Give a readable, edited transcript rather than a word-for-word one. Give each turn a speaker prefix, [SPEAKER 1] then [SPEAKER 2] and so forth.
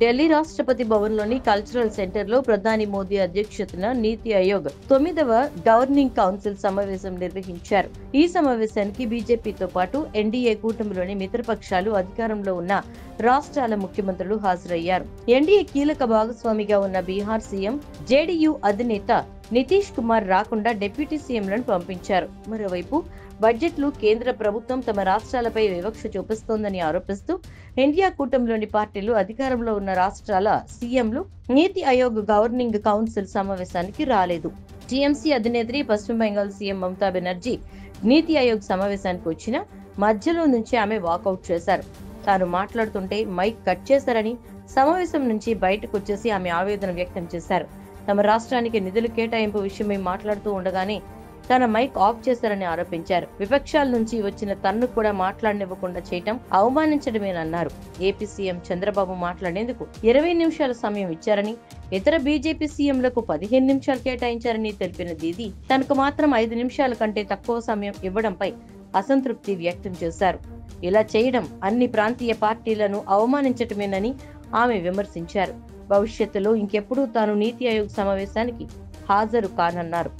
[SPEAKER 1] ఢిల్లీ రాష్ట్రపతి భవన్లోని కల్చరల్ సెంటర్లో ప్రధాని మోదీ అధ్యక్షతన నీతి ఆయోగ్ 9వ గవర్నింగ్ కౌన్సిల్ సమావేశం నిర్వహించారు. ఈ సమావేశానికి బీజేపీతో పాటు ఎన్డీఏ కూటమిలోని మిత్రపక్షాలు, అధికారంలో ఉన్న రాష్ట్రాల ముఖ్యమంత్రులు హాజరయ్యారు. ఎన్డీఏ కీలక భాగస్వామిగా ఉన్న బీహార్ సీఎం, జేడీయూ అధినేత నితీష్ కుమార్ రాకుండా డిప్యూటీ సీఎంలను పంపించారు. మరోవైపు బడ్జెట్లో కేంద్ర ప్రభుత్వం తమ రాష్ట్రాలపై వివక్ష చూపిస్తోందని ఆరోపిస్తూ ఇండియా కూటమిలోని పార్టీలు, అధికారంలో ఉన్న రాష్ట్రాల సీఎంలు నీతి ఆయోగ్ గవర్నింగ్ కౌన్సిల్ సమావేశానికి రాలేదు. టీఎంసీ అధినేత్రి, పశ్చిమ బెంగాల్ సీఎం మమతా బెనర్జీ నీతి ఆయోగ్ సమావేశానికి వచ్చిన మధ్యలో నుంచి ఆమె వాకౌట్ చేశారు. తాను మాట్లాడుతుంటే మైక్ కట్ చేశారని, సమావేశం నుంచి బయటకు వచ్చేసి ఆమె ఆవేదన వ్యక్తం చేశారు. తమ రాష్ట్రానికి నిధుల కేటాయింపు విషయమై మాట్లాడుతూ ఉండగానే తన మైక్ ఆఫ్ చేశారని ఆరోపించారు. విపక్షాల నుంచి వచ్చిన తన్ను కూడా మాట్లాడనివ్వకుండా చేయటం అవమానించడమేనన్నారు. ఏపీ సీఎం చంద్రబాబు మాట్లాడేందుకు 20 నిమిషాల సమయం ఇచ్చారని, ఇతర బీజేపీ సీఎంలకు 15 నిమిషాలు కేటాయించారని తెలిపిన దీదీ తనకు మాత్రం 5 నిమిషాల కంటే తక్కువ సమయం ఇవ్వడంపై అసంతృప్తి వ్యక్తం చేశారు. ఇలా చేయడం అన్ని ప్రాంతీయ పార్టీలను అవమానించటమేనని ఆమె విమర్శించారు. భవిష్యత్తులో ఇంకెప్పుడూ తాను నీతి ఆయోగ్ సమావేశానికి హాజరు కానన్నారు.